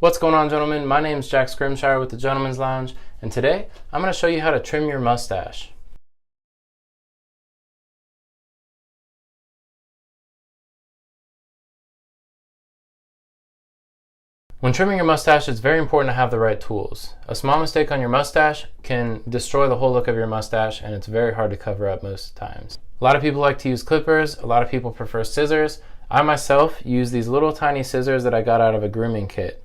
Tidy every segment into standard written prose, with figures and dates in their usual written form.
What's going on, gentlemen? My name is Jack Scrimshire with the Gentleman's Lounge, and today I'm going to show you how to trim your mustache. When trimming your mustache, it's very important to have the right tools. A small mistake on your mustache can destroy the whole look of your mustache, and it's very hard to cover up most times. A lot of people like to use clippers. A lot of people prefer scissors. I myself use these little tiny scissors that I got out of a grooming kit.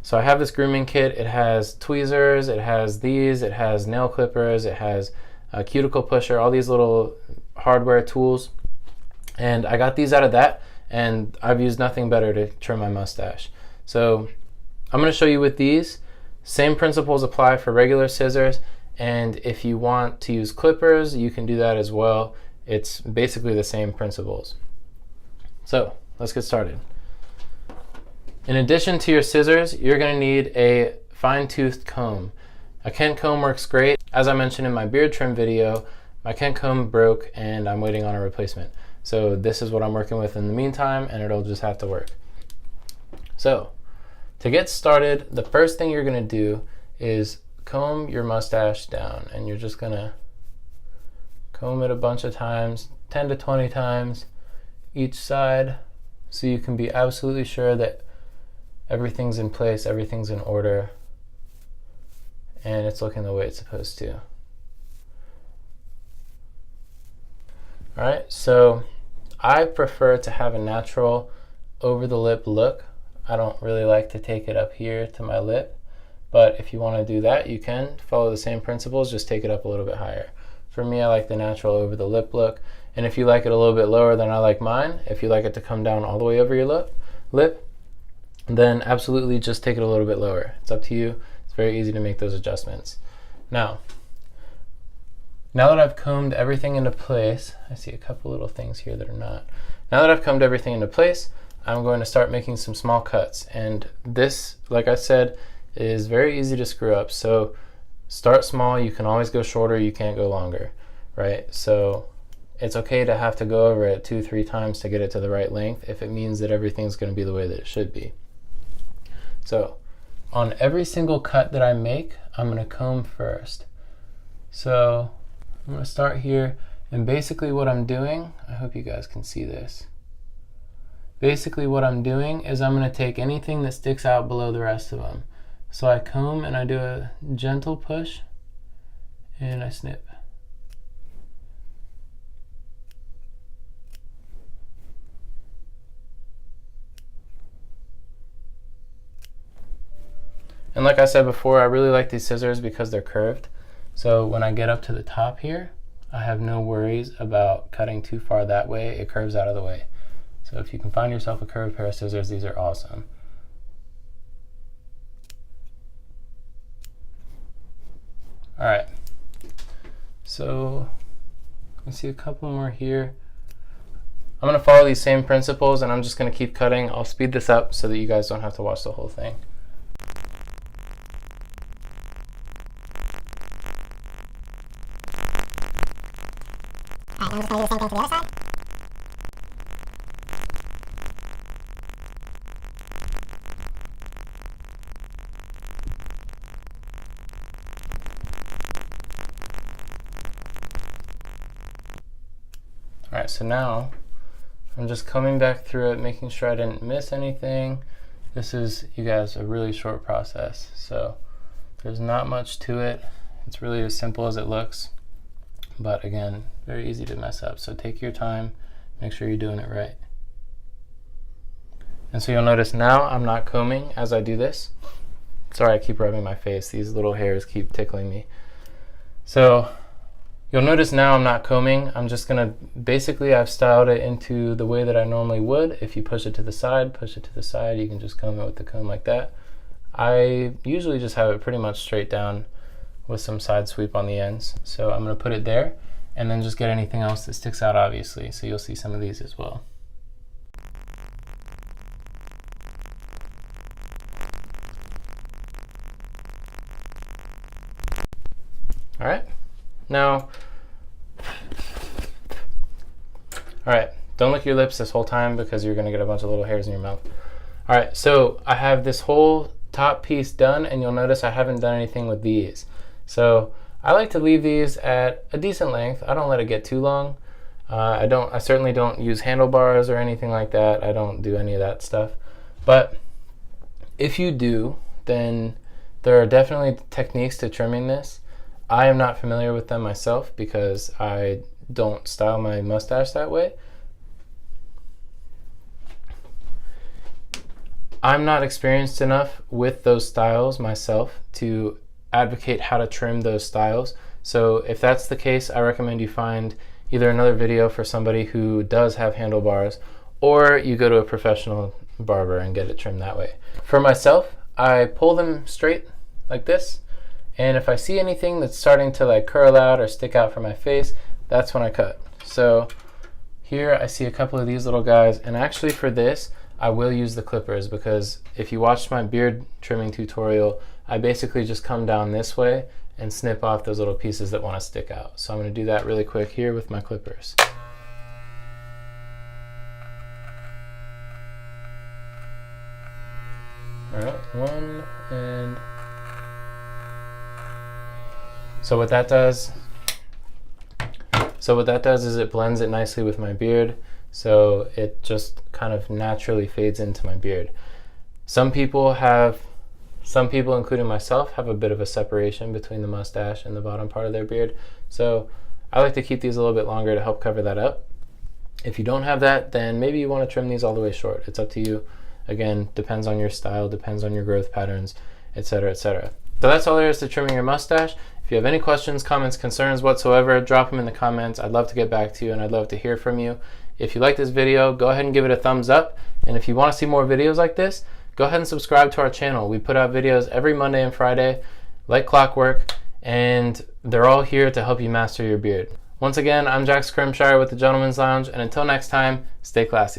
So I have this grooming kit. It has tweezers, it has these, it has nail clippers, it has a cuticle pusher, all these little hardware tools. And I got these out of that, and I've used nothing better to trim my mustache. So I'm going to show you with these. Same principles apply for regular scissors, and if you want to use clippers, you can do that as well. It's basically the same principles. So let's get started. In addition to your scissors, you're going to need a fine-toothed comb. A Kent comb works great. As I mentioned in my beard trim video, my Kent comb broke and I'm waiting on a replacement. So this is what I'm working with in the meantime, and it'll just have to work. So to get started, the first thing you're going to do is comb your mustache down, and you're just going to comb it a bunch of times, 10 to 20 times each side, so you can be absolutely sure that everything's in place, everything's in order, and it's looking the way it's supposed to. Alright, so I prefer to have a natural over the lip look. I don't really like to take it up here to my lip, but if you want to do that, you can follow the same principles, just take it up a little bit higher. For me, I like the natural over the lip look, and if you like it a little bit lower than I like mine, if you like it to come down all the way over your lip, then absolutely just take it a little bit lower. It's up to you. It's very easy to make those adjustments. Now that I've combed everything into place, I see a couple little things here that are not. Now that I've combed everything into place, I'm going to start making some small cuts. And this, like I said, is very easy to screw up. So start small. You can always go shorter. You can't go longer, right? So it's okay to have to go over it 2-3 times to get it to the right length if it means that everything's going to be the way that it should be. So on every single cut that I make, I'm going to comb first. So I'm going to start here, and basically what I'm doing, I hope you guys can see this. Basically what I'm doing is I'm going to take anything that sticks out below the rest of them. So I comb and I do a gentle push and I snip. And like I said before, I really like these scissors because they're curved. So when I get up to the top here, I have no worries about cutting too far that way. It curves out of the way. So if you can find yourself a curved pair of scissors, these are awesome. All right. So I see a couple more here. I'm going to follow these same principles, and I'm just going to keep cutting. I'll speed this up so that you guys don't have to watch the whole thing. Alright, I'm just going to do the same thing for the other side. Alright, so now I'm just coming back through it, making sure I didn't miss anything. This is, you guys, a really short process, so there's not much to it. It's really as simple as it looks. But again, very easy to mess up. So take your time, make sure you're doing it right. And so you'll notice now I'm not combing as I do this. Sorry, I keep rubbing my face. These little hairs keep tickling me. So you'll notice now I'm not combing. I'm just gonna, basically I've styled it into the way that I normally would. If you push it to the side, you can just comb it with the comb like that. I usually just have it pretty much straight down with some side sweep on the ends. So I'm going to put it there and then just get anything else that sticks out, obviously. So you'll see some of these as well. All right. Now, all right, don't lick your lips this whole time because you're going to get a bunch of little hairs in your mouth. All right, so I have this whole top top piece done, and you'll notice I haven't done anything with these. So I like to leave these at a decent length. I don't let it get too long. I certainly don't use handlebars or anything like that. I don't do any of that stuff. But if you do, then there are definitely techniques to trimming this. I am not familiar with them myself because I don't style my mustache that way. I'm not experienced enough with those styles myself to advocate how to trim those styles. So if that's the case, I recommend you find either another video for somebody who does have handlebars, or you go to a professional barber and get it trimmed that way. For myself, I pull them straight like this, and if I see anything that's starting to like curl out or stick out from my face, that's when I cut. So here I see a couple of these little guys, and actually for this I will use the clippers, because if you watched my beard trimming tutorial, I basically just come down this way and snip off those little pieces that want to stick out. So I'm going to do that really quick here with my clippers. Alright, one, and so what that does is it blends it nicely with my beard, so it just kind of naturally fades into my beard. Some people, including myself, have a bit of a separation between the mustache and the bottom part of their beard. So I like to keep these a little bit longer to help cover that up. If you don't have that, then maybe you want to trim these all the way short. It's up to you. Again, depends on your style, depends on your growth patterns, etc., etc. So that's all there is to trimming your mustache. If you have any questions, comments, concerns whatsoever, drop them in the comments. I'd love to get back to you, and I'd love to hear from you. If you like this video, go ahead and give it a thumbs up. And if you want to see more videos like this, go ahead and subscribe to our channel. We put out videos every Monday and Friday, like clockwork, and they're all here to help you master your beard. Once again, I'm Jack Scrimshire with the Gentleman's Lounge, and until next time, stay classy.